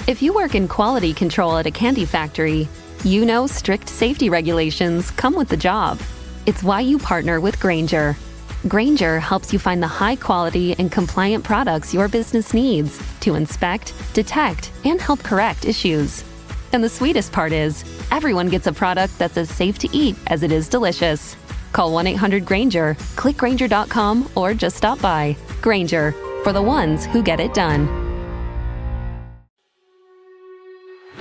If you work in quality control at a candy factory, you know strict safety regulations come with the job. It's why you partner with Grainger. Grainger helps you find the high-quality and compliant products your business needs to inspect, detect, and help correct issues. And the sweetest part is, everyone gets a product that's as safe to eat as it is delicious. Call 1-800-GRAINGER, click Grainger.com, or just stop by. Grainger, for the ones who get it done.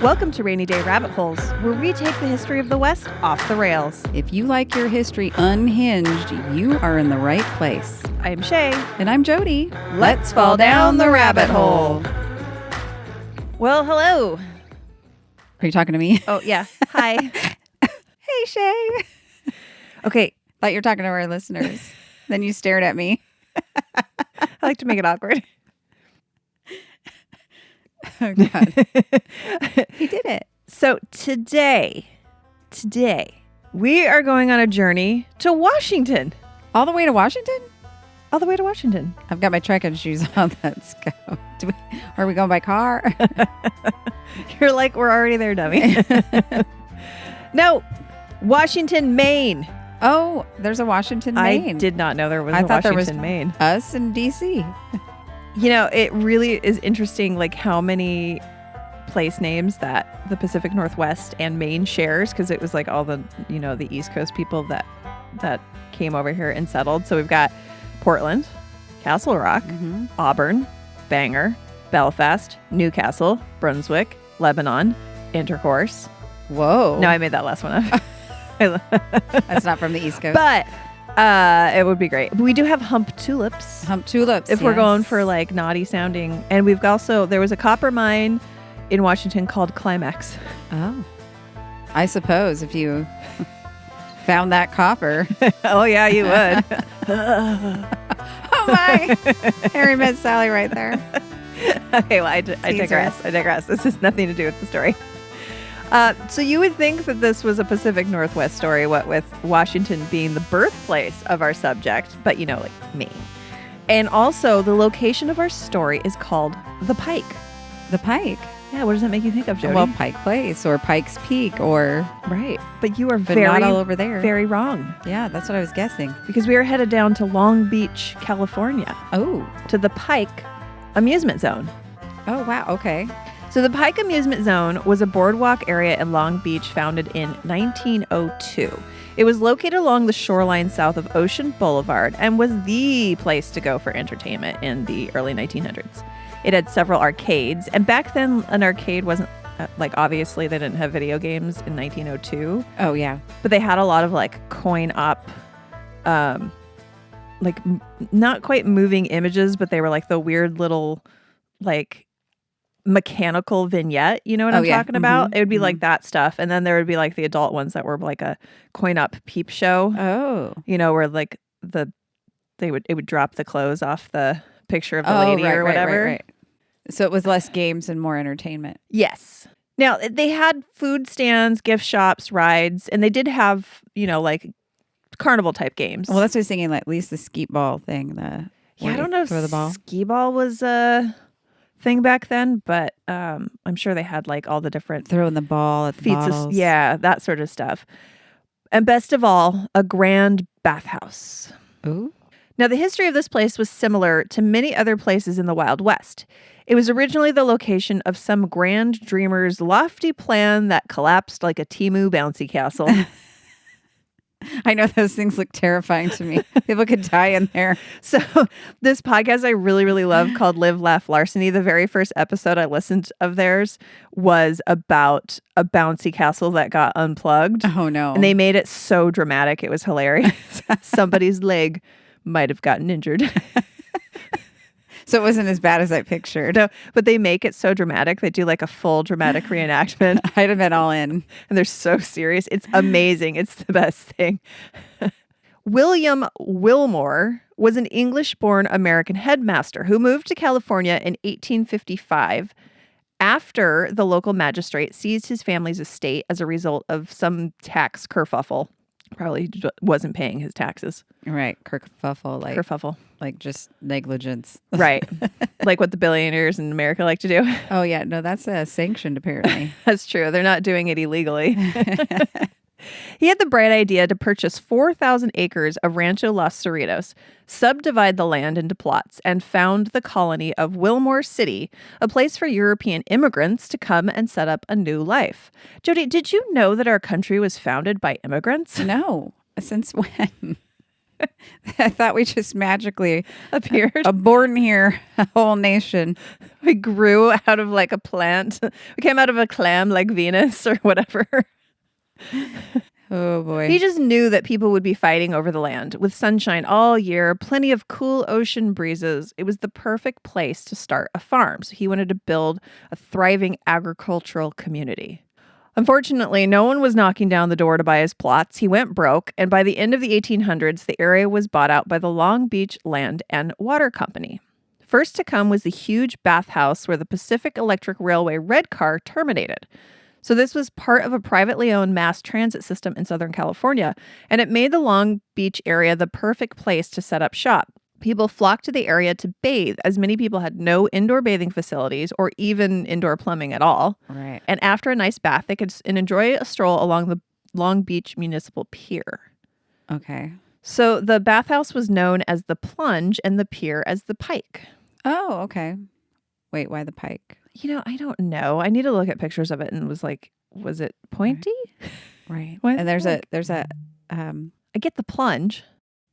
Welcome to Rainy Day Rabbit Holes, where we take the history of the West off the rails. If you like your history unhinged, you are in the right place. I'm Shay. And I'm Jody. Let's fall down the rabbit hole. Well, hello. Are you talking to me? Oh, yeah. Hi. Hey, Shay. Okay. Thought you were talking to our listeners. Then you stared at me. I like to make it awkward. Oh, God. He did it. So today, we are going on a journey to Washington. All the way to Washington? All the way to Washington. I've got my trekking shoes on. Let's go. Are we going by car? You're like, we're already there, dummy. No, Washington, Maine. Oh, there's a Washington, Maine. I did not know there was I a thought Washington, there was Maine. Us in D.C. You know, it really is interesting, like how many place names that the Pacific Northwest and Maine shares, because it was like all the, you know, the East Coast people that came over here and settled. So we've got Portland, Castle Rock, Auburn, Bangor, Belfast, Newcastle, Brunswick, Lebanon, Intercourse. Whoa. No, I made that last one up. That's not from the East Coast. But it would be great. We do have hump tulips. Hump tulips. If we're going for like naughty sounding. And we've also, there was a copper mine in Washington called Climax. Oh. I suppose if you found that copper. Oh, yeah, you would. Oh, my. Harry met Sally right there. Okay, well, I digress. This has nothing to do with the story. So you would think that this was a Pacific Northwest story, what with Washington being the birthplace of our subject, but you know, like Maine. And also the location of our story is called the Pike. The Pike? Yeah, what does that make you think of, Jody? Well, Pike Place or Pike's Peak or... Right. But you are but not all over there. Very wrong. Yeah, that's what I was guessing. Because we are headed down to Long Beach, California. Oh. To the Pike Amusement Zone. Oh, wow. Okay. So the Pike Amusement Zone was a boardwalk area in Long Beach founded in 1902. It was located along the shoreline south of Ocean Boulevard and was the place to go for entertainment in the early 1900s. It had several arcades, and back then an arcade wasn't, like obviously they didn't have video games in 1902. Oh, yeah. But they had a lot of like coin op, like not quite moving images, but they were like the weird little like mechanical vignette, you know what I'm talking about? It would be like that stuff, and then there would be like the adult ones that were like a coin up peep show. Oh, you know, where like it would drop the clothes off the picture of the lady or whatever. Right. So it was less games and more entertainment. Yes. Now they had food stands, gift shops, rides, and they did have, you know, like carnival type games. Well, that's what I was thinking. Like at least the skeet ball thing. I don't know if the ball. Skee ball was a thing back then, but I'm sure they had like all the different throwing the ball at the bottles. Yeah, that sort of stuff. And best of all, a grand bathhouse. Ooh. Now, the history of this place was similar to many other places in the Wild West. It was originally the location of some grand dreamer's lofty plan that collapsed like a Temu bouncy castle. I know those things look terrifying to me. People could die in there. So this podcast I really, really love called Live, Laugh, Larceny. The very first episode I listened of theirs was about a bouncy castle that got unplugged. Oh, no. And they made it so dramatic. It was hilarious. Somebody's leg might have gotten injured. So it wasn't as bad as I pictured. No, but they make it so dramatic. They do like a full dramatic reenactment. I'd have been all in. And they're so serious. It's amazing. It's the best thing. William Wilmore was an English-born American headmaster who moved to California in 1855 after the local magistrate seized his family's estate as a result of some tax kerfuffle. Probably wasn't paying his taxes. Right. Kerfuffle, Kerfuffle. like just negligence. Right. Like what the billionaires in America like to do. Oh, yeah. No, that's sanctioned, apparently. That's true. They're not doing it illegally. He had the bright idea to purchase 4,000 acres of Rancho Los Cerritos, subdivide the land into plots, and found the colony of Wilmore City, a place for European immigrants to come and set up a new life. Jody, did you know that our country was founded by immigrants? No. Since when? I thought we just magically Appeared. born here, a whole nation. We grew out of like a plant. We came out of a clam like Venus or whatever. Oh, boy. He just knew that people would be fighting over the land. With sunshine all year, plenty of cool ocean breezes, it was the perfect place to start a farm. So he wanted to build a thriving agricultural community. Unfortunately, no one was knocking down the door to buy his plots. He went broke, and by the end of the 1800s, the area was bought out by the Long Beach Land and Water Company. First to come was the huge bathhouse where the Pacific Electric Railway red car terminated. So this was part of a privately owned mass transit system in Southern California, and it made the Long Beach area the perfect place to set up shop. People flocked to the area to bathe, as many people had no indoor bathing facilities or even indoor plumbing at all. Right. And after a nice bath, they could enjoy a stroll along the Long Beach Municipal Pier. Okay. So the bathhouse was known as the Plunge and the pier as the Pike. Oh, okay. Wait, why the Pike? I don't know. I need to look at pictures of it and was it pointy? Right. What? And there's a I get the plunge.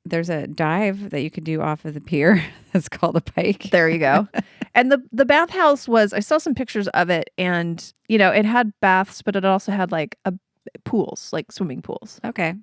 there's a dive that you could do off of the pier that's called a Pike. There you go. And the bathhouse I saw some pictures of it, and it had baths, but it also had like pools, like swimming pools. Okay.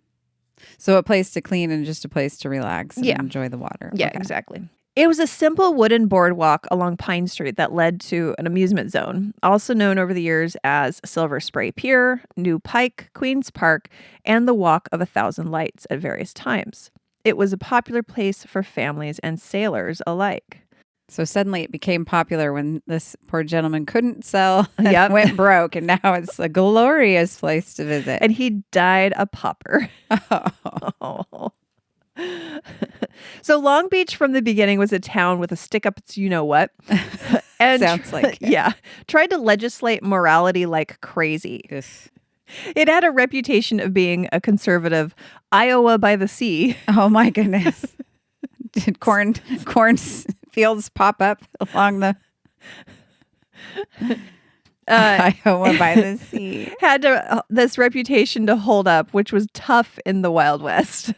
So a place to clean and just a place to relax and enjoy the water. Yeah, Okay. exactly. It was a simple wooden boardwalk along Pine Street that led to an amusement zone, also known over the years as Silver Spray Pier, New Pike, Queen's Park, and the Walk of 1,000 Lights at various times. It was a popular place for families and sailors alike. So suddenly it became popular when this poor gentleman couldn't sell and went broke, and now it's a glorious place to visit. And he died a pauper. Oh. So Long Beach from the beginning was a town with a stick-up its you-know-what. And Sounds like it. Yeah. Tried to legislate morality like crazy. Ugh. It had a reputation of being a conservative Iowa by the sea. Oh my goodness. Did corn fields pop up along the Iowa by the sea? Had this reputation to hold up, which was tough in the Wild West.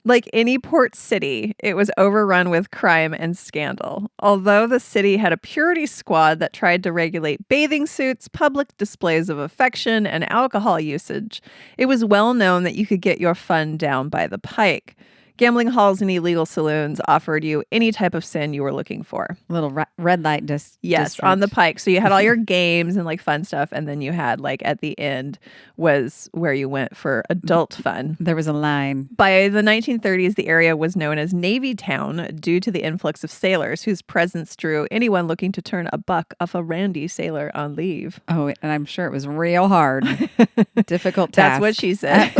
Like any port city, it was overrun with crime and scandal. Although the city had a purity squad that tried to regulate bathing suits, public displays of affection, and alcohol usage, it was well known that you could get your fun down by the Pike. Gambling halls and illegal saloons offered you any type of sin you were looking for. Little red light Yes, on the Pike. So you had all your games and like fun stuff. And then you had like at the end was where you went for adult fun. There was a line. By the 1930s, the area was known as Navy Town due to the influx of sailors whose presence drew anyone looking to turn a buck off a randy sailor on leave. Oh, and I'm sure it was real hard. Difficult That's task. what she said.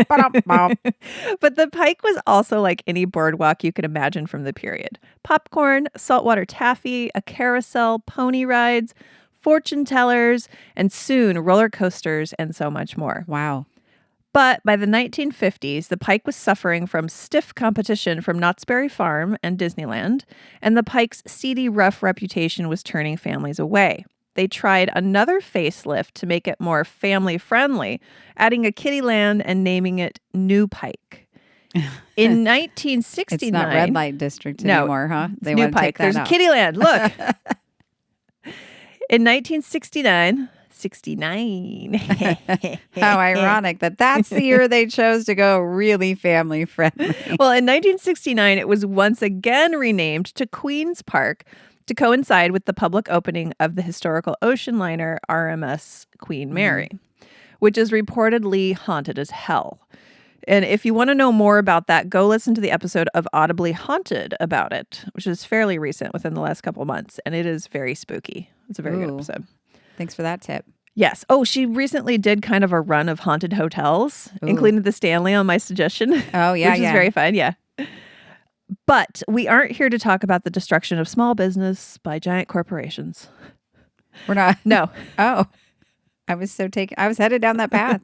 But the Pike was also like any boardwalk you could imagine from the period. Popcorn, saltwater taffy, a carousel, pony rides, fortune tellers, and soon roller coasters and so much more. Wow. But by the 1950s, the Pike was suffering from stiff competition from Knott's Berry Farm and Disneyland, and the Pike's seedy, rough reputation was turning families away. They tried another facelift to make it more family-friendly, adding a kiddie land and naming it New Pike. In 1969... It's not red light district anymore, huh? They New Pike. There's a kiddie land. Look. In 1969... 69. How ironic that's the year they chose to go really family friendly. Well, in 1969, it was once again renamed to Queen's Park to coincide with the public opening of the historical ocean liner RMS Queen Mary, which is reportedly haunted as hell. And if you want to know more about that, go listen to the episode of Audibly Haunted about it, which is fairly recent within the last couple of months. And it is very spooky. It's a very good episode. Thanks for that tip. Yes. Oh, she recently did kind of a run of haunted hotels, Ooh. including the Stanley on my suggestion. Oh, yeah, which is very fun. Yeah. But we aren't here to talk about the destruction of small business by giant corporations. We're not. No. Oh, I was headed down that path.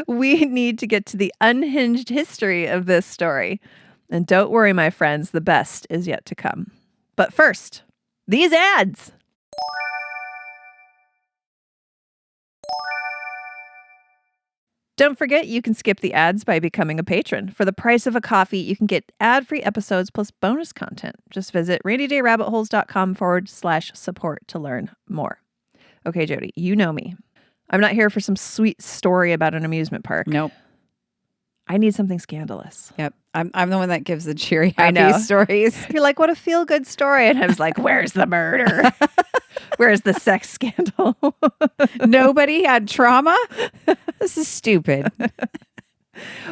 We need to get to the unhinged history of this story. And don't worry, my friends, the best is yet to come. But first, these ads. Don't forget, you can skip the ads by becoming a patron. For the price of a coffee, you can get ad-free episodes plus bonus content. Just visit rainydayrabitholes.com/support to learn more. Okay, Jody, you know me. I'm not here for some sweet story about an amusement park. Nope. I need something scandalous. Yep. I'm the one that gives the cheery, I know. happy stories. You're like, what a feel-good story. And I was like, where's the murder? Where's the sex scandal? Nobody had trauma? This is stupid.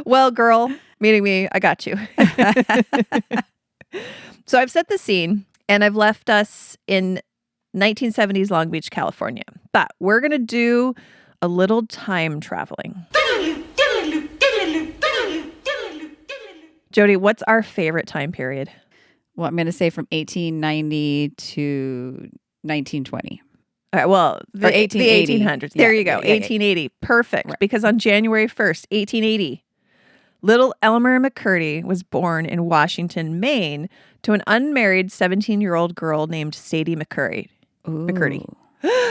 Well, girl, meeting me, I got you. So I've set the scene, and I've left us in 1970s Long Beach, California. But we're going to do a little time traveling. Jody, what's our favorite time period? Well, I'm going to say from 1890 to 1920. All right, well, the 1880. 1800s. There you go. 1880. Perfect. Right. Because on January 1st, 1880, little Elmer McCurdy was born in Washington, Maine, to an unmarried 17-year-old girl named Sadie McCurdy. McCurdy.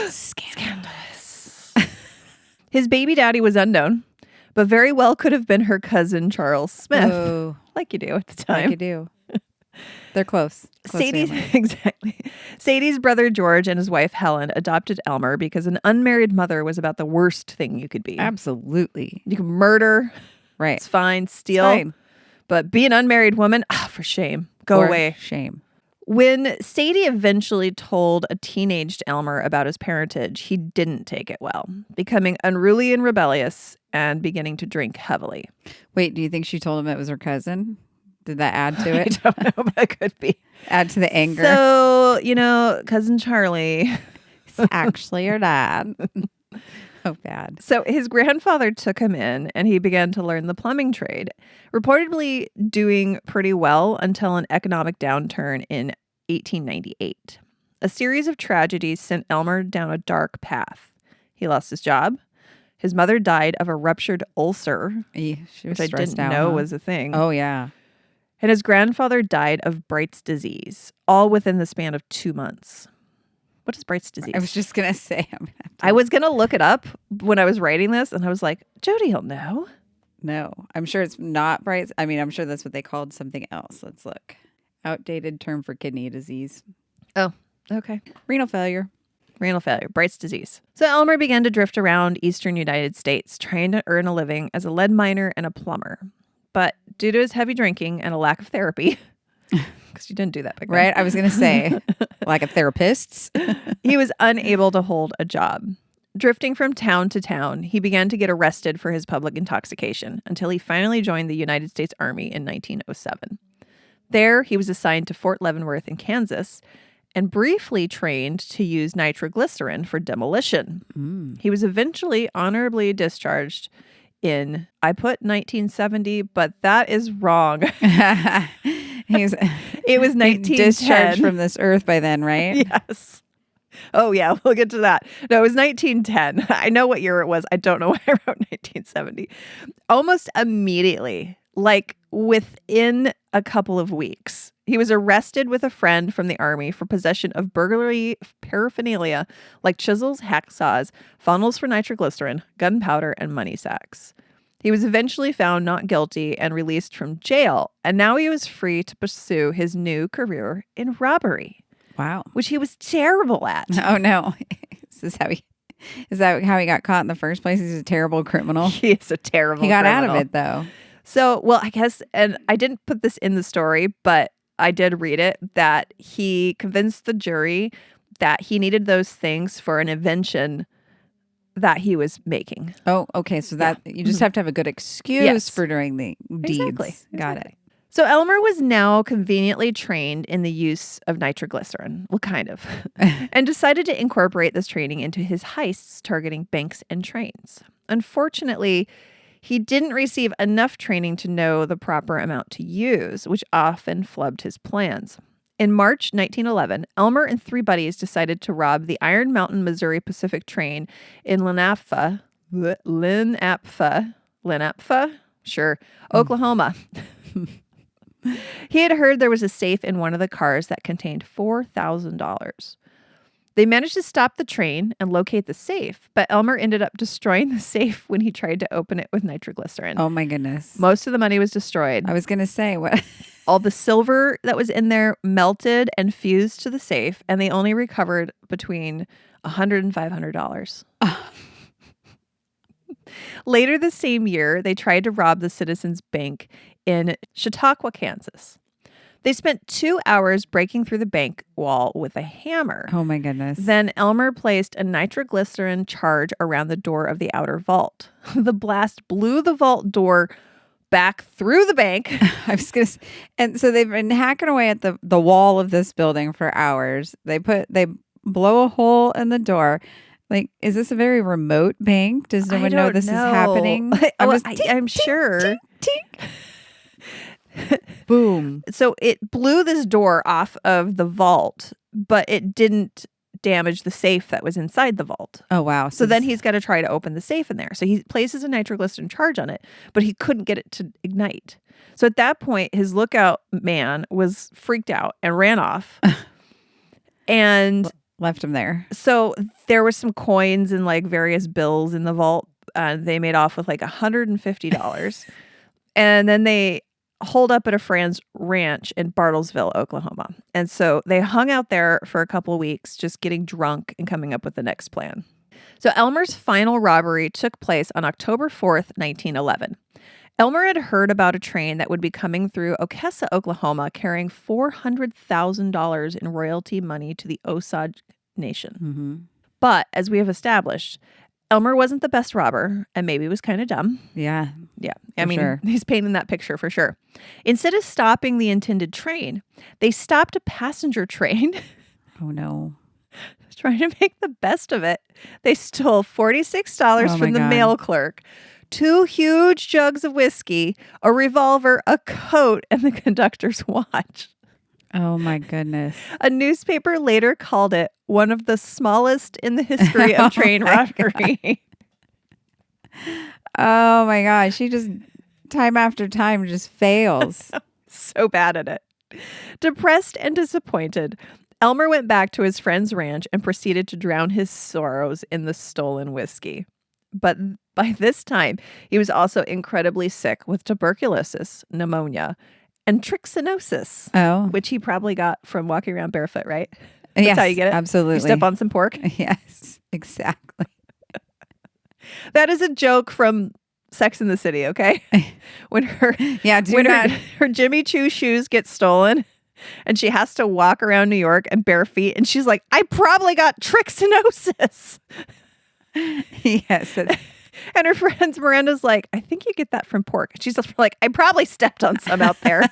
Scandalous. His baby daddy was unknown, but very well could have been her cousin, Charles Smith. Oh. Like you do at the time. Like you do. They're close. Exactly. Sadie's brother George and his wife Helen adopted Elmer because an unmarried mother was about the worst thing you could be. Absolutely. You can murder. Right. It's fine. Steal. It's fine. But be an unmarried woman, for shame. Go away. Shame. When Sadie eventually told a teenaged Elmer about his parentage, he didn't take it well, becoming unruly and rebellious and beginning to drink heavily. Wait, do you think she told him it was her cousin? Did that add to it? I don't know, but it could be. Add to the anger. So, cousin Charlie. It's actually your dad. Oh, bad. So his grandfather took him in and he began to learn the plumbing trade, reportedly doing pretty well until an economic downturn in 1898. A series of tragedies sent Elmer down a dark path. He lost his job. His mother died of a ruptured ulcer, She was which I didn't out, know huh? was a thing. Oh, yeah. And his grandfather died of Bright's disease, all within the span of 2 months. What is Bright's disease? I was just going to say. I was going to look it up when I was writing this, and I was like, Jody, you'll know. No, I'm sure it's not Bright's. I mean, I'm sure that's what they called something else. Let's look. Outdated term for kidney disease. Oh, okay. Renal failure. Renal failure, Bright's disease. So Elmer began to drift around eastern United States, trying to earn a living as a lead miner and a plumber. But due to his heavy drinking and a lack of therapy, because you didn't do that back then. Right? I was going to say, lack of therapists. He was unable to hold a job. Drifting from town to town, he began to get arrested for his public intoxication until he finally joined the United States Army in 1907. There, he was assigned to Fort Leavenworth in Kansas and briefly trained to use nitroglycerin for demolition. He was eventually honorably discharged in, I put 1970, but that is wrong. It was 1910. Discharged from this earth by then, right? Yes. Oh, yeah, we'll get to that. No, it was 1910. I know what year it was. I don't know why I wrote 1970. Almost immediately, like within a couple of weeks, he was arrested with a friend from the Army for possession of burglary paraphernalia like chisels, hacksaws, funnels for nitroglycerin, gunpowder, and money sacks. He was eventually found not guilty and released from jail, and now he was free to pursue his new career in robbery. Wow. Which he was terrible at. Oh, no. Is that how he got caught in the first place? He's a terrible criminal. He is a terrible criminal. He got out of it, though. So, well, I guess, and I didn't put this in the story, but I did read it, that he convinced the jury that he needed those things for an invention that he was making. Oh, okay. So that you just have to have a good excuse for doing the deeds. Exactly. Got it. So Elmer was now conveniently trained in the use of nitroglycerin, well, kind of, and decided to incorporate this training into his heists targeting banks and trains. Unfortunately, he didn't receive enough training to know the proper amount to use, which often flubbed his plans. In March 1911, Elmer and 3 buddies decided to rob the Iron Mountain, Missouri Pacific train in Lenape, Oklahoma. He had heard there was a safe in one of the cars that contained $4,000. They managed to stop the train and locate the safe, but Elmer ended up destroying the safe when he tried to open it with nitroglycerin. Oh, my goodness. Most of the money was destroyed. I was going to say, what? All the silver that was in there melted and fused to the safe, and they only recovered between $100 and $500. Later the same year, they tried to rob the Citizens Bank in Chautauqua, Kansas. They spent 2 hours breaking through the bank wall with a hammer. Oh, my goodness. Then Elmer placed a nitroglycerin charge around the door of the outer vault. The blast blew the vault door back through the bank. I was gonna say, and so they've been hacking away at the wall of this building for hours. They blow a hole in the door. Like, is this a very remote bank? Does no one know this is happening? I'm sure. Tink, tink. Boom. So it blew this door off of the vault, but it didn't damage the safe that was inside the vault. Oh, wow. So then he's got to try to open the safe in there. So he places a nitroglycerin charge on it, but he couldn't get it to ignite. So at that point, his lookout man was freaked out and ran off. And left him there. So there was some coins and like various bills in the vault. They made off with like $150. And then they holed up at a friend's ranch in Bartlesville, Oklahoma. And so they hung out there for a couple of weeks, just getting drunk and coming up with the next plan. So Elmer's final robbery took place on October 4th, 1911. Elmer had heard about a train that would be coming through Okessa, Oklahoma, carrying $400,000 in royalty money to the Osage Nation. Mm-hmm. But as we have established, Elmer wasn't the best robber and maybe was kind of dumb. Yeah. Yeah. I mean, he's painting that picture for sure. Instead of stopping the intended train, they stopped a passenger train. Oh, no. Trying to make the best of it. They stole $46 from the mail clerk, 2 huge jugs of whiskey, a revolver, a coat, and the conductor's watch. Oh, my goodness. A newspaper later called it one of the smallest in the history of train robbery. Oh, my gosh. She just, time after time, just fails. So bad at it. Depressed and disappointed, Elmer went back to his friend's ranch and proceeded to drown his sorrows in the stolen whiskey. But by this time, he was also incredibly sick with tuberculosis, pneumonia, and trichinosis, which he probably got from walking around barefoot, right? That's how you get it? Absolutely. You step on some pork? Yes, exactly. That is a joke from Sex and the City, okay? When her Jimmy Choo shoes get stolen and she has to walk around New York and bare feet, and she's like, I probably got trichinosis. Yes. And her friend Miranda's like, I think you get that from pork. She's like, I probably stepped on some out there.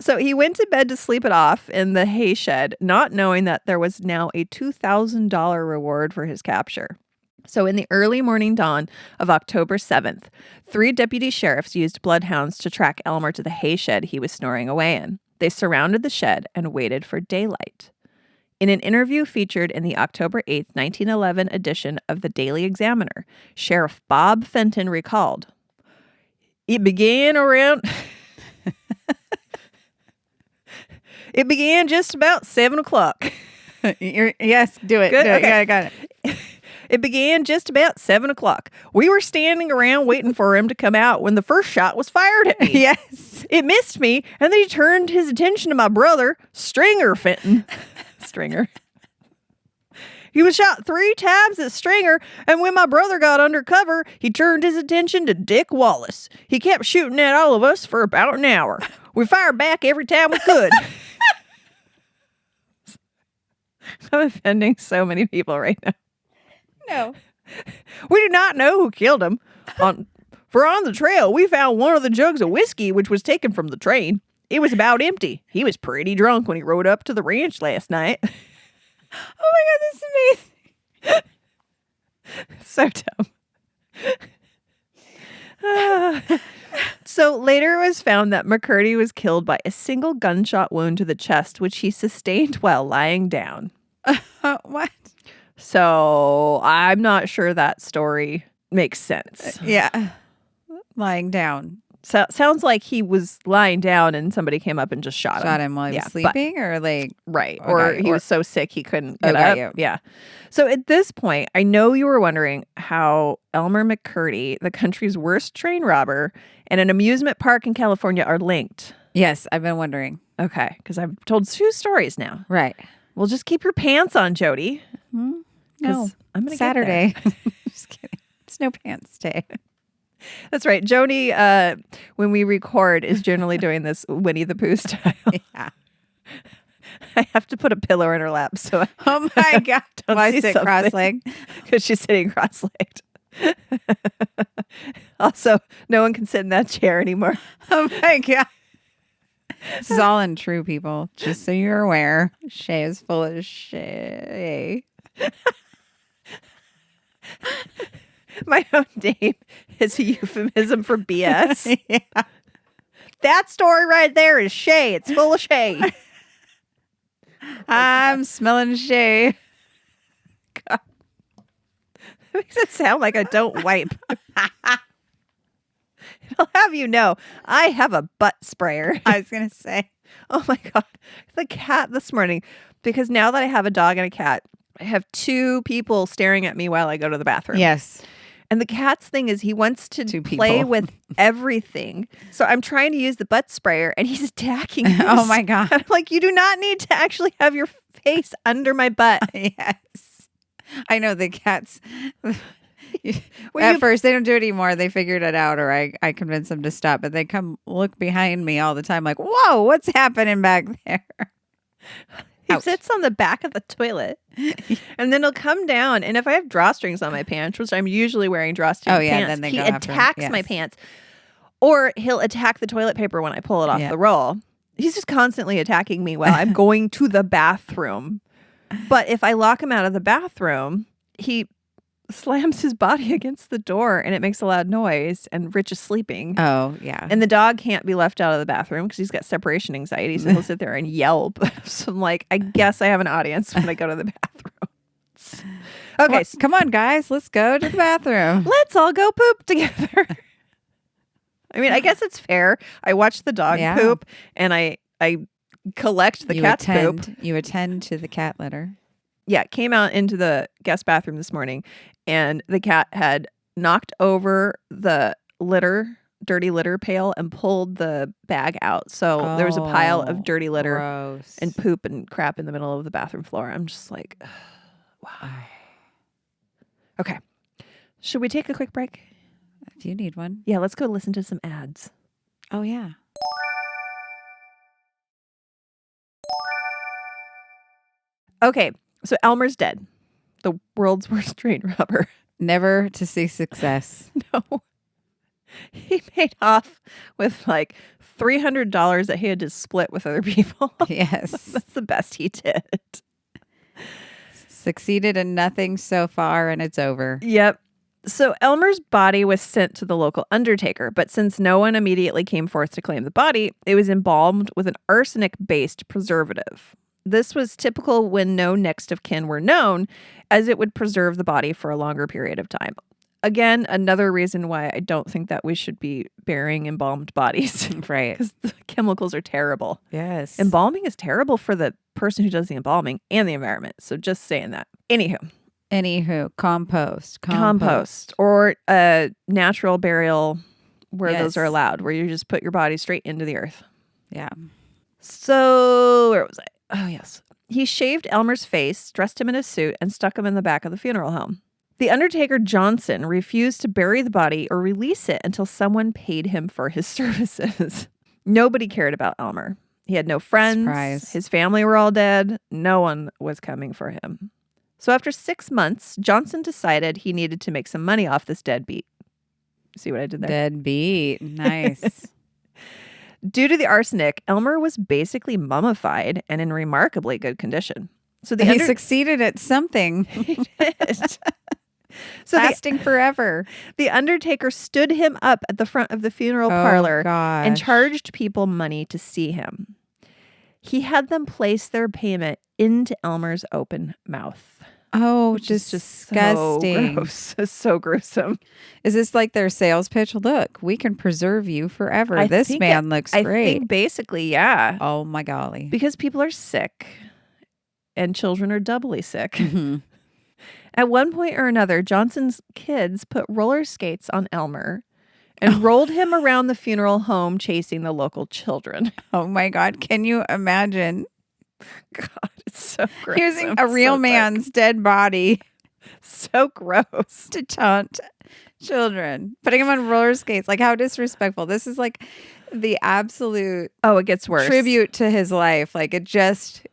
So he went to bed to sleep it off in the hay shed, not knowing that there was now a $2,000 reward for his capture. So in the early morning dawn of October 7th, 3 deputy sheriffs used bloodhounds to track Elmer to the hay shed he was snoring away in. They surrounded the shed and waited for daylight. In an interview featured in the October 8th, 1911 edition of the Daily Examiner, Sheriff Bob Fenton recalled, It began just about 7 o'clock. Yes, do it. Good? Do it. Okay. Yeah, I got it. It began just about 7 o'clock. We were standing around waiting for him to come out when the first shot was fired at me. Yes. It missed me, and then he turned his attention to my brother, Stringer Fenton. Stringer. He was shot 3 times at Stringer, and when my brother got under cover, he turned his attention to Dick Wallace. He kept shooting at all of us for about an hour. We fired back every time we could. I'm offending so many people right now. No. We do not know who killed him. For on the trail, we found one of the jugs of whiskey which was taken from the train. It was about empty. He was pretty drunk when he rode up to the ranch last night. Oh my God, this is amazing. So dumb. So later it was found that McCurdy was killed by a single gunshot wound to the chest, which he sustained while lying down. What? So I'm not sure that story makes sense. Yeah. Lying down. So sounds like he was lying down and somebody came up and just shot him while he was sleeping, or like right. Okay, Or he was so sick he couldn't get got up. you. Yeah. So at this point, I know you were wondering how Elmer McCurdy, the country's worst train robber, and an amusement park in California are linked. Yes, I've been wondering. Okay, because I've told 2 stories now. Right. Well, just keep your pants on, Jody. No. I'm gonna Saturday. Just kidding. It's no pants day. That's right. Jody, when we record, is generally doing this Winnie the Pooh style. Yeah. I have to put a pillow in her lap, so Oh my God. don't Why see sit something. cross-legged? Because she's sitting cross-legged. Also, no one can sit in that chair anymore. Oh my God. This is all untrue, people. Just so you're aware. Shay is full of Shay. My own name is a euphemism for BS. Yeah. That story right there is Shay. It's full of Shay. I'm smelling Shay. God. It makes it sound like I don't wipe. I'll have you know, I have a butt sprayer. I was going to say. Oh my God. The cat this morning, because now that I have a dog and a cat, I have 2 people staring at me while I go to the bathroom. Yes. And the cat's thing is he wants to 2 play people. with everything. So I'm trying to use the butt sprayer and he's attacking me. Oh my God. I'm like, you do not need to actually have your face under my butt. Yes. I know the cats. When At you- first, they don't do it anymore. They figured it out, or I convinced them to stop. But they come look behind me all the time, like, "Whoa, what's happening back there?" He Ouch. sits on the back of the toilet and then he'll come down. And if I have drawstrings on my pants, which I'm usually wearing drawstring pants, then they he go after him. attacks my Yes. pants. Or he'll attack the toilet paper when I pull it off Yeah. the roll. He's just constantly attacking me while I'm going to the bathroom. But if I lock him out of the bathroom, he slams his body against the door and it makes a loud noise and Rich is sleeping. Oh yeah. And the dog can't be left out of the bathroom because he's got separation anxiety. So he'll sit there and yelp. So I'm like, I guess I have an audience when I go to the bathroom. Okay. Well, come on, guys, let's go to the bathroom. Let's all go poop together. I mean, I guess it's fair. I watch the dog Yeah. poop and I collect the cat's poop. You attend to the cat litter. Yeah, came out into the guest bathroom this morning and the cat had knocked over the dirty litter pail and pulled the bag out. So there was a pile Oh, of dirty litter Gross. and poop and crap in the middle of the bathroom floor. I'm just like, wow. Okay. Should we take a quick break? If you need one. Yeah, let's go listen to some ads. Oh yeah. Okay, so Elmer's dead. The world's worst train robber. Never to see success. No. He made off with like $300 that he had to split with other people. Yes. That's the best he did. Succeeded in nothing so far, and it's over. Yep. So Elmer's body was sent to the local undertaker, but since no one immediately came forth to claim the body, it was embalmed with an arsenic-based preservative. This was typical when no next of kin were known, as it would preserve the body for a longer period of time. Again, another reason why I don't think that we should be burying embalmed bodies. Right. Because the chemicals are terrible. Yes. Embalming is terrible for the person who does the embalming and the environment. So just saying that. Anywho, compost. Or a natural burial where Yes. those are allowed, where you just put your body straight into the earth. Yeah. So where was I? Oh, yes. He shaved Elmer's face, dressed him in a suit, and stuck him in the back of the funeral home. The undertaker Johnson refused to bury the body or release it until someone paid him for his services. Nobody cared about Elmer. He had no friends. Surprise. His family were all dead. No one was coming for him. So after 6 months, Johnson decided he needed to make some money off this deadbeat. See what I did there? Deadbeat. Nice. Due to the arsenic, Elmer was basically mummified and in remarkably good condition. So he succeeded at something. He did. So Lasting forever. The undertaker stood him up at the front of the funeral parlor and charged people money to see him. He had them place their payment into Elmer's open mouth. Oh, just disgusting. So gross. So gruesome. Is this like their sales pitch? Look, we can preserve you forever. This man looks great. I think basically, yeah. Oh my golly. Because people are sick and children are doubly sick. Mm-hmm. At one point or another, Johnson's kids put roller skates on Elmer and rolled him around the funeral home chasing the local children. Oh my God. Can you imagine? God, it's so gross. Using a real man's dead body. So gross. To taunt children. Putting them on roller skates. Like, how disrespectful. This is like the absolute it gets worse. Tribute to his life. Like,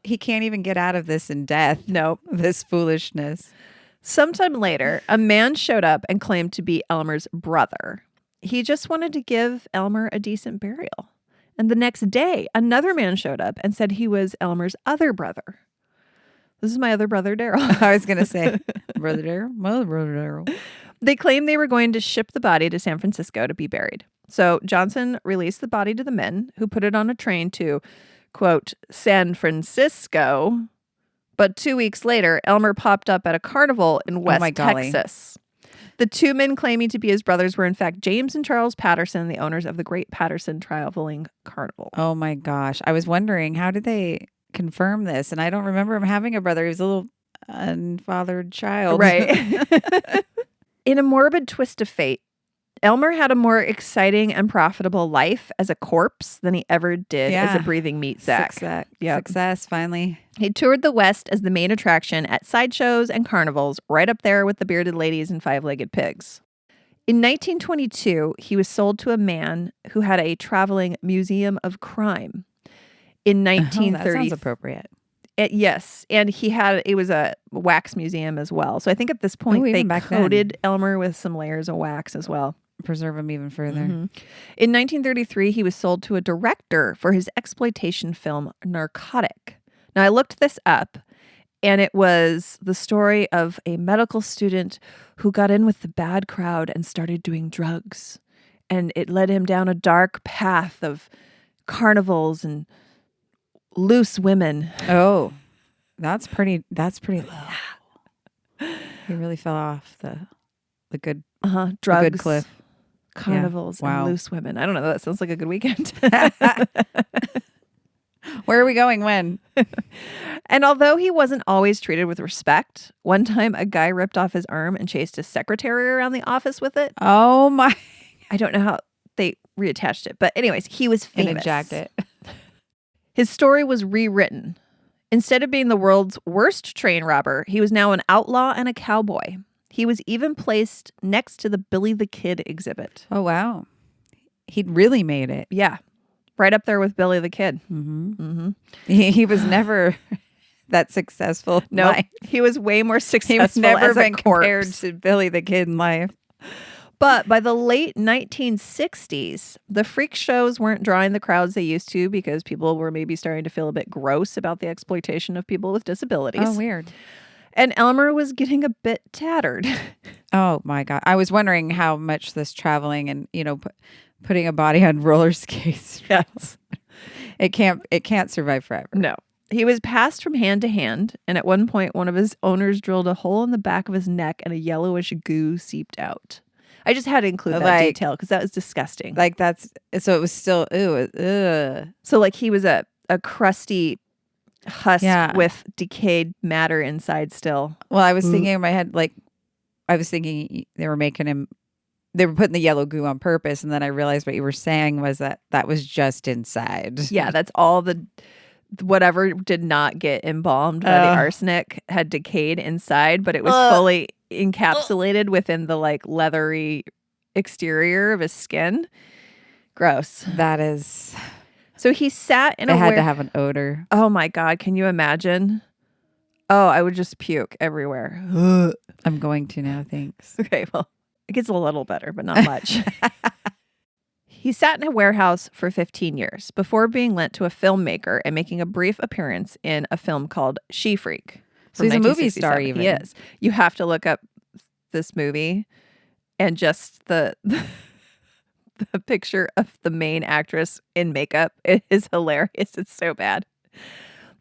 he can't even get out of this in death. Nope. This foolishness. Sometime later, a man showed up and claimed to be Elmer's brother. He just wanted to give Elmer a decent burial. And the next day, another man showed up and said he was Elmer's other brother. This is my other brother, Daryl. I was going to say, Brother Daryl? My brother Daryl. They claimed they were going to ship the body to San Francisco to be buried. So Johnson released the body to the men, who put it on a train to, quote, San Francisco. But 2 weeks later, Elmer popped up at a carnival in West Texas. The two men claiming to be his brothers were, in fact, James and Charles Patterson, the owners of the Great Patterson Traveling Carnival. Oh, my gosh. I was wondering, how did they confirm this? And I don't remember him having a brother. He was a little unfathered child. Right. In a morbid twist of fate, Elmer had a more exciting and profitable life as a corpse than he ever did as a breathing meat sack. Success, finally. He toured the West as the main attraction at sideshows and carnivals, right up there with the bearded ladies and five-legged pigs. In 1922, he was sold to a man who had a traveling museum of crime. In 1930, that sounds appropriate. Yes, and it was a wax museum as well. So I think at this point they coated Elmer with some layers of wax as well. Preserve him even further. Mm-hmm. In 1933, he was sold to a director for his exploitation film Narcotic. Now, I looked this up, and it was the story of a medical student who got in with the bad crowd and started doing drugs. And it led him down a dark path of carnivals and loose women. Oh, that's pretty low. He really fell off the good drugs, the good cliff. Carnivals and loose women. I don't know. That sounds like a good weekend. Where are we going when? And although he wasn't always treated with respect, one time a guy ripped off his arm and chased his secretary around the office with it. Oh my. I don't know how they reattached it. But anyways, he was famous. In a jacket. His story was rewritten. Instead of being the world's worst train robber, he was now an outlaw and a cowboy. He was even placed next to the Billy the Kid exhibit. Oh, wow. He'd really made it. Yeah. Right up there with Billy the Kid. Mm-hmm. Mm-hmm. He was never that successful. No, he was way more successful. He was never as been a corpse. compared to Billy the Kid in life. But by the late 1960s, the freak shows weren't drawing the crowds they used to because people were maybe starting to feel a bit gross about the exploitation of people with disabilities. Oh, weird. And Elmer was getting a bit tattered. Oh, my God. I was wondering how much this traveling and, putting a body on roller skates. Yes. It can't survive forever. No. He was passed from hand to hand, and at one point, one of his owners drilled a hole in the back of his neck and a yellowish goo seeped out. I just had to include that detail because that was disgusting. So it was still, ugh. So he was a crusty husk with decayed matter inside still. Well, I was thinking in my head, they were making him, they were putting the yellow goo on purpose. And then I realized what you were saying was that was just inside. Yeah, that's all whatever did not get embalmed by the arsenic had decayed inside, but it was fully encapsulated within the leathery exterior of his skin. Gross. That is. So he sat in it had to have an odor. Oh my God. Can you imagine? Oh, I would just puke everywhere. I'm going to now. Thanks. Okay. Well, It gets a little better, but not much. He sat in a warehouse for 15 years before being lent to a filmmaker and making a brief appearance in a film called She Freak. So he's a movie star even. He is. You have to look up this movie and just the picture of the main actress in makeup. It is hilarious. It's so bad.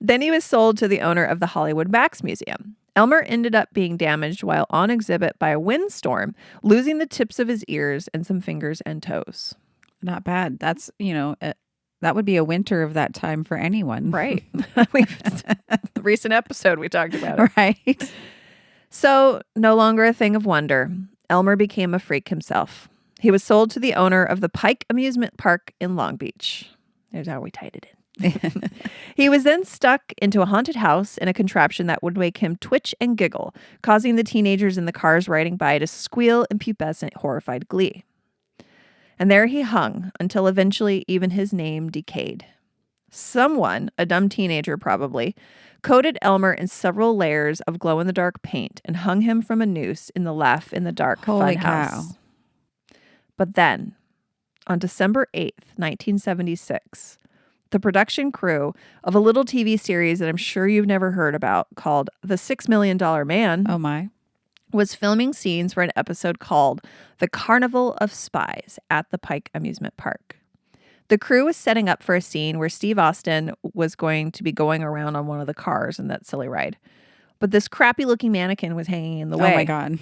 Then he was sold to the owner of the Hollywood Wax Museum. Elmer ended up being damaged while on exhibit by a windstorm, losing the tips of his ears and some fingers and toes. Not bad. That's, that would be a winter of that time for anyone. Right. Recent episode we talked about it. Right. So, no longer a thing of wonder, Elmer became a freak himself. He was sold to the owner of the Pike Amusement Park in Long Beach. There's how we tied it in. He was then stuck into a haunted house in a contraption that would make him twitch and giggle, causing the teenagers in the cars riding by to squeal in pubescent, horrified glee. And there he hung until eventually even his name decayed. Someone, a dumb teenager probably, coated Elmer in several layers of glow-in-the-dark paint and hung him from a noose in the Laugh in the Dark Holy funhouse. cow. But then, on December 8th, 1976, the production crew of a little TV series that I'm sure you've never heard about called The $6 Million Man Oh, my. was filming scenes for an episode called The Carnival of Spies at the Pike Amusement Park. The crew was setting up for a scene where Steve Austin was going to be going around on one of the cars in that silly ride. But this crappy-looking mannequin was hanging in the way. Oh, my God.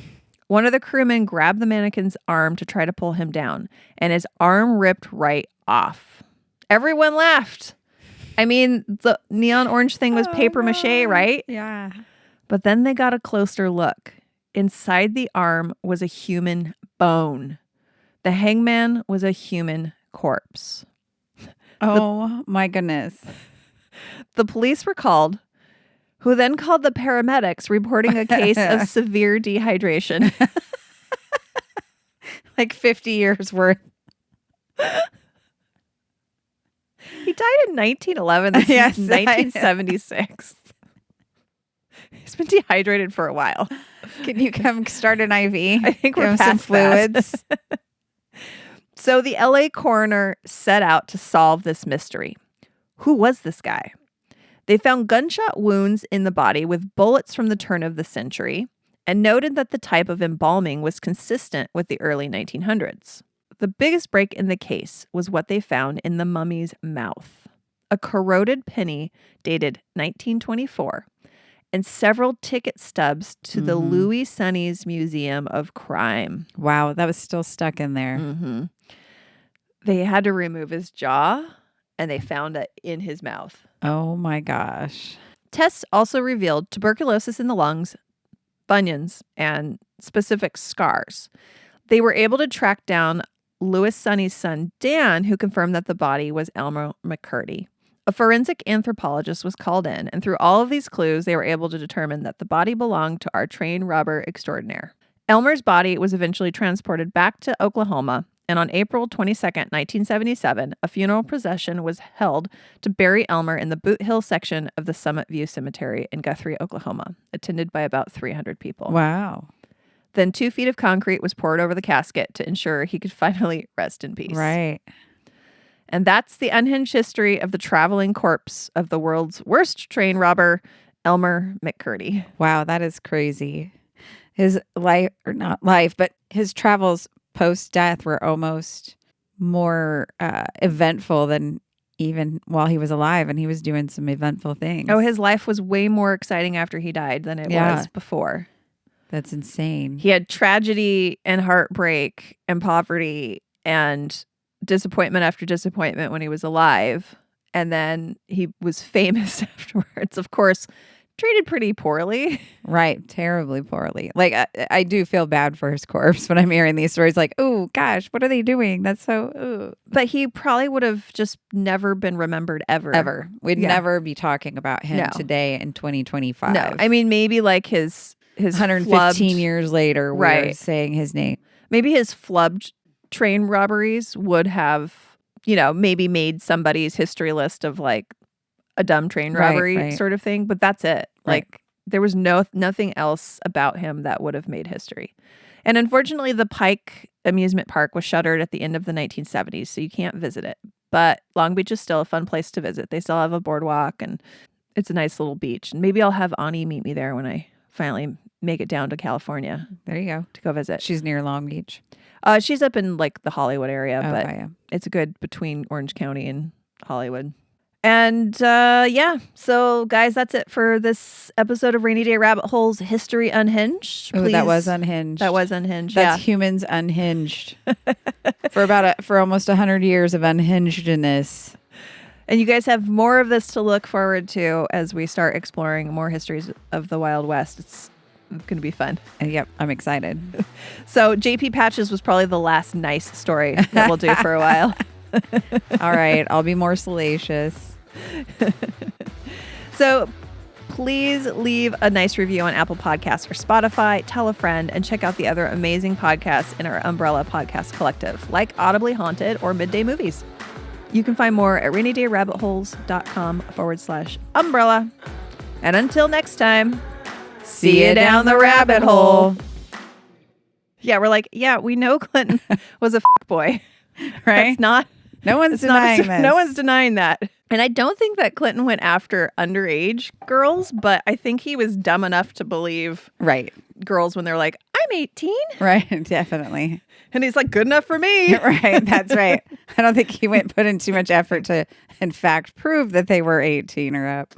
One of the crewmen grabbed the mannequin's arm to try to pull him down, and his arm ripped right off. Everyone laughed. I mean, the neon orange thing was paper mache, right? Yeah. But then they got a closer look. Inside the arm was a human bone. The hangman was a human corpse. Oh, my goodness. The police were called, who then called the paramedics, reporting a case of severe dehydration. Like 50 years worth. He died in 1911. This Yes, is 1976. He's been dehydrated for a while. Can you come start an IV? I think Give we're him some past that. fluids. So the LA coroner set out to solve this mystery. Who was this guy? They found gunshot wounds in the body with bullets from the turn of the century and noted that the type of embalming was consistent with the early 1900s. The biggest break in the case was what they found in the mummy's mouth. A corroded penny dated 1924 and several ticket stubs to the Louis Sonny's Museum of Crime. Wow, that was still stuck in there. Mm-hmm. They had to remove his jaw, and they found it in his mouth. Oh, my gosh. Tests also revealed tuberculosis in the lungs, bunions, and specific scars. They were able to track down Louis Sonny's son, Dan, who confirmed that the body was Elmer McCurdy. A forensic anthropologist was called in, and through all of these clues, they were able to determine that the body belonged to our train robber extraordinaire. Elmer's body was eventually transported back to Oklahoma, and on April 22nd, 1977, a funeral procession was held to bury Elmer in the Boot Hill section of the Summit View Cemetery in Guthrie, Oklahoma, attended by about 300 people. Wow. Then 2 feet of concrete was poured over the casket to ensure he could finally rest in peace. Right. And that's the unhinged history of the traveling corpse of the world's worst train robber, Elmer McCurdy. Wow, that is crazy. His life, or not life, but his travels post-death were almost more eventful than even while he was alive, and he was doing some eventful things. Oh, his life was way more exciting after he died than it was before. That's insane. He had tragedy and heartbreak and poverty and disappointment after disappointment when he was alive. And then he was famous afterwards, of course, treated pretty poorly. Right. Terribly poorly. Like, I do feel bad for his corpse when I'm hearing these stories. Like, oh, gosh, what are they doing? That's so, ooh. But he probably would have just never been remembered ever. Ever. We'd never be talking about him today in 2025. No. I mean, maybe like his 115 years later, we're saying his name. Maybe his flubbed train robberies would have, maybe made somebody's history list of like a dumb train robbery sort of thing. But that's it. Right. Like there was nothing else about him that would have made history. And unfortunately, the Pike amusement park was shuttered at the end of the 1970s, so you can't visit it. But Long Beach is still a fun place to visit. They still have a boardwalk, and it's a nice little beach. And maybe I'll have Ani meet me there when I finally make it down to California. There you go. To go visit. She's near Long Beach. She's up in like the Hollywood area, but yeah. it's a good between Orange County and Hollywood. And so guys, that's it for this episode of Rainy Day Rabbit Holes History Unhinged. Oh, that was unhinged. That was unhinged. That's humans unhinged for almost 100 years of unhingedness. And you guys have more of this to look forward to as we start exploring more histories of the Wild West. It's going to be fun. Yep, I'm excited. So JP Patches was probably the last nice story that we'll do for a while. All right, I'll be more salacious. So please leave a nice review on Apple Podcasts or Spotify, tell a friend, and check out the other amazing podcasts in our umbrella podcast collective, like Audibly Haunted or Midday Movies. You can find more at rainydayrabbitholes.com/umbrella. And until next time, see you down the rabbit hole. Yeah, we're like, yeah, we know Clinton was a boy, right? That's not. No one's denying this. No one's denying that. And I don't think that Clinton went after underage girls, but I think he was dumb enough to believe girls when they're like, I'm 18. Right, definitely. And he's like, good enough for me. Right, that's right. I don't think he put in too much effort to, in fact, prove that they were 18 or up.